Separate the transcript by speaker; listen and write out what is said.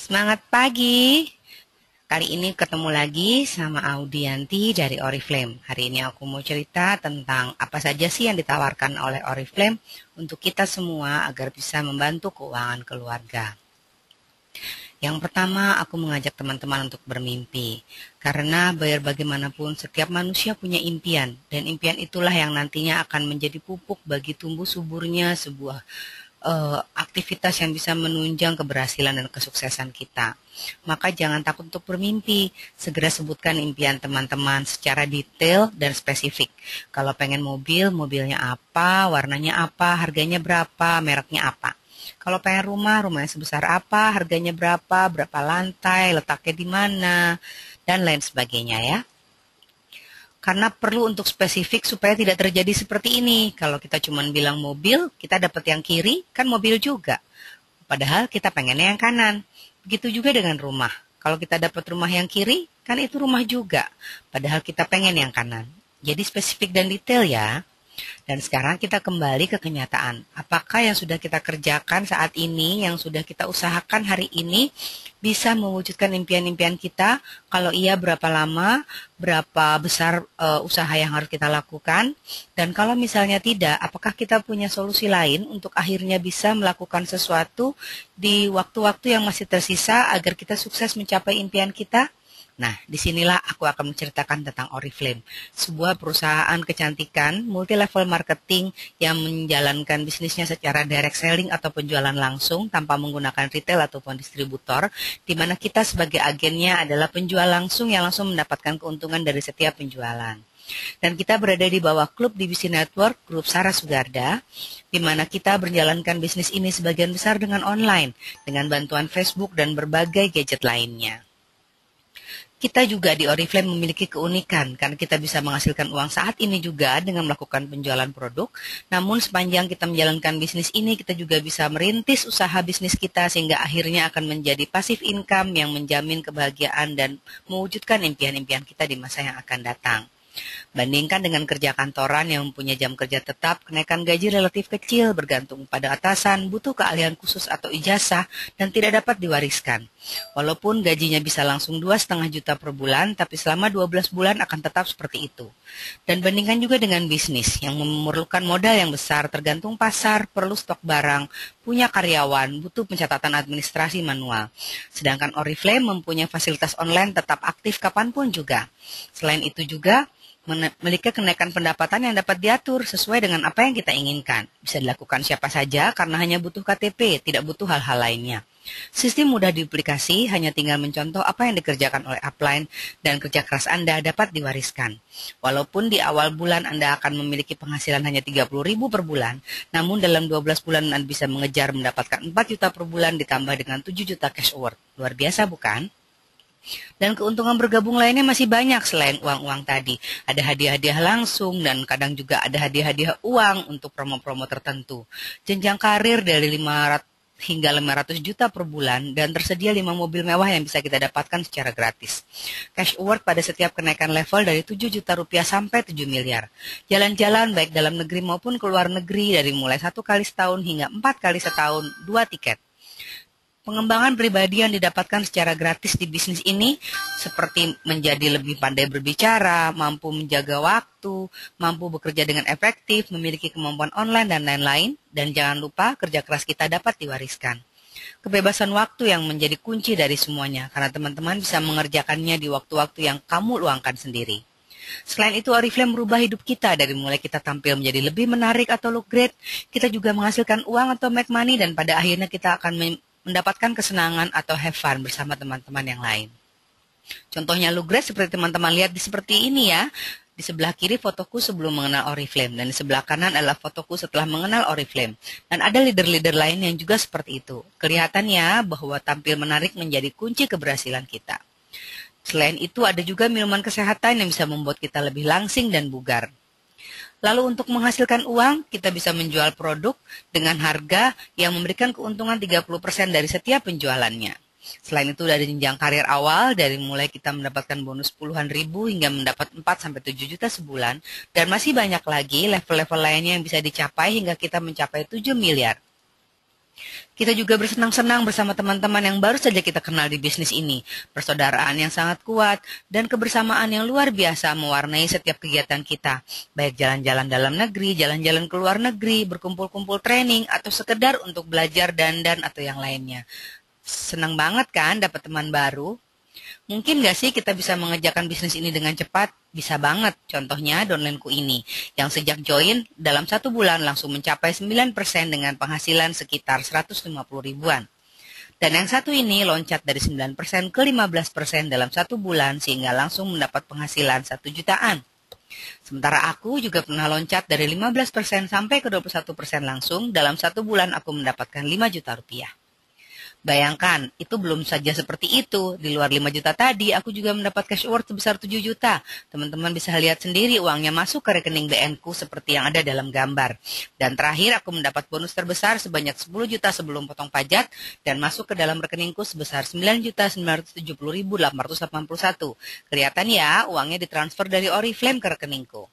Speaker 1: Semangat pagi. Kali ini ketemu lagi sama Audianti dari Oriflame. Hari ini aku mau cerita tentang apa saja sih yang ditawarkan oleh Oriflame untuk kita semua agar bisa membantu keuangan keluarga. Yang pertama, aku mengajak teman-teman untuk bermimpi. Karena biar bagaimanapun setiap manusia punya impian, dan impian itulah yang nantinya akan menjadi pupuk bagi tumbuh suburnya sebuah aktivitas yang bisa menunjang keberhasilan dan kesuksesan kita. Maka jangan takut untuk bermimpi, segera sebutkan impian teman-teman secara detail dan spesifik. Kalau pengen mobil, mobilnya apa, warnanya apa, harganya berapa, mereknya apa. Kalau pengen rumah, rumahnya sebesar apa, harganya berapa, berapa lantai, letaknya di mana, dan lain sebagainya ya. Karena perlu untuk spesifik supaya tidak terjadi seperti ini. Kalau kita cuma bilang mobil, kita dapat yang kiri, kan mobil juga. Padahal kita pengennya yang kanan. Begitu juga dengan rumah. Kalau kita dapat rumah yang kiri, kan itu rumah juga. Padahal kita pengen yang kanan. Jadi spesifik dan detail ya. Dan sekarang kita kembali ke kenyataan. Apakah yang sudah kita kerjakan saat ini, yang sudah kita usahakan hari ini, bisa mewujudkan impian-impian kita? Kalau iya, berapa lama, berapa besar usaha yang harus kita lakukan? Dan kalau misalnya tidak, apakah kita punya solusi lain untuk akhirnya bisa melakukan sesuatu di waktu-waktu yang masih tersisa agar kita sukses mencapai impian kita? Nah, disinilah aku akan menceritakan tentang Oriflame, sebuah perusahaan kecantikan multi-level marketing yang menjalankan bisnisnya secara direct selling atau penjualan langsung tanpa menggunakan retail ataupun distributor, di mana kita sebagai agennya adalah penjual langsung yang langsung mendapatkan keuntungan dari setiap penjualan. Dan kita berada di bawah klub divisi network, grup Sarah Sugarda, di mana kita berjalankan bisnis ini sebagian besar dengan online, dengan bantuan Facebook dan berbagai gadget lainnya. Kita juga di Oriflame memiliki keunikan karena kita bisa menghasilkan uang saat ini juga dengan melakukan penjualan produk. Namun sepanjang kita menjalankan bisnis ini, kita juga bisa merintis usaha bisnis kita sehingga akhirnya akan menjadi passive income yang menjamin kebahagiaan dan mewujudkan impian-impian kita di masa yang akan datang. Bandingkan dengan kerja kantoran yang mempunyai jam kerja tetap, kenaikan gaji relatif kecil, bergantung pada atasan, butuh keahlian khusus atau ijazah, dan tidak dapat diwariskan. Walaupun gajinya bisa langsung 2,5 juta per bulan, tapi selama 12 bulan akan tetap seperti itu. Dan bandingkan juga dengan bisnis yang memerlukan modal yang besar, tergantung pasar, perlu stok barang, punya karyawan, butuh pencatatan administrasi manual. Sedangkan Oriflame mempunyai fasilitas online tetap aktif kapanpun juga. Selain itu juga, memiliki kenaikan pendapatan yang dapat diatur sesuai dengan apa yang kita inginkan. Bisa dilakukan siapa saja karena hanya butuh KTP, tidak butuh hal-hal lainnya. Sistem mudah diaplikasi, hanya tinggal mencontoh apa yang dikerjakan oleh upline dan kerja keras Anda dapat diwariskan. Walaupun di awal bulan Anda akan memiliki penghasilan hanya 30.000 per bulan, namun dalam 12 bulan Anda bisa mengejar mendapatkan 4 juta per bulan ditambah dengan 7 juta cash award. Luar biasa bukan? Dan keuntungan bergabung lainnya masih banyak selain uang-uang tadi. Ada hadiah-hadiah langsung dan kadang juga ada hadiah-hadiah uang untuk promo-promo tertentu. Jenjang karir dari 500 hingga 500 juta per bulan dan tersedia 5 mobil mewah yang bisa kita dapatkan secara gratis. Cash award pada setiap kenaikan level dari 7 juta rupiah sampai 7 miliar. Jalan-jalan baik dalam negeri maupun ke luar negeri dari mulai 1 kali setahun hingga 4 kali setahun 2 tiket. Pengembangan pribadi yang didapatkan secara gratis di bisnis ini seperti menjadi lebih pandai berbicara, mampu menjaga waktu, mampu bekerja dengan efektif, memiliki kemampuan online dan lain-lain, dan jangan lupa kerja keras kita dapat diwariskan. Kebebasan waktu yang menjadi kunci dari semuanya, karena teman-teman bisa mengerjakannya di waktu-waktu yang kamu luangkan sendiri. Selain itu, Oriflame merubah hidup kita dari mulai kita tampil menjadi lebih menarik atau look great, kita juga menghasilkan uang atau make money dan pada akhirnya kita akan mendapatkan kesenangan atau have fun bersama teman-teman yang lain. Contohnya look great seperti teman-teman lihat seperti ini ya. Di sebelah kiri fotoku sebelum mengenal Oriflame dan di sebelah kanan adalah fotoku setelah mengenal Oriflame. Dan ada leader-leader lain yang juga seperti itu. Kelihatannya bahwa tampil menarik menjadi kunci keberhasilan kita. Selain itu ada juga minuman kesehatan yang bisa membuat kita lebih langsing dan bugar. Lalu untuk menghasilkan uang, kita bisa menjual produk dengan harga yang memberikan keuntungan 30% dari setiap penjualannya. Selain itu dari jenjang karir awal, dari mulai kita mendapatkan bonus puluhan ribu hingga mendapat 4-7 juta sebulan, dan masih banyak lagi level-level lainnya yang bisa dicapai hingga kita mencapai 7 miliar. Kita juga bersenang-senang bersama teman-teman yang baru saja kita kenal di bisnis ini. Persaudaraan yang sangat kuat dan kebersamaan yang luar biasa mewarnai setiap kegiatan kita. Baik jalan-jalan dalam negeri, jalan-jalan ke luar negeri, berkumpul-kumpul training, atau sekedar untuk belajar dandan atau yang lainnya. Senang banget kan dapat teman baru? Mungkin nggak sih kita bisa mengerjakan bisnis ini dengan cepat? Bisa banget, contohnya downlineku ini, yang sejak join dalam 1 bulan langsung mencapai 9% dengan penghasilan sekitar 150 ribuan. Dan yang satu ini loncat dari 9% ke 15% dalam 1 bulan sehingga langsung mendapat penghasilan 1 jutaan. Sementara aku juga pernah loncat dari 15% sampai ke 21% langsung dalam 1 bulan aku mendapatkan 5 juta rupiah. Bayangkan, itu belum saja seperti itu. Di luar 5 juta tadi, aku juga mendapat cash award sebesar 7 juta. Teman-teman bisa lihat sendiri uangnya masuk ke rekening BN ku seperti yang ada dalam gambar. Dan terakhir, aku mendapat bonus terbesar sebanyak 10 juta sebelum potong pajak dan masuk ke dalam rekeningku sebesar 9.970.881. Kelihatan ya, uangnya ditransfer dari Oriflame ke rekeningku.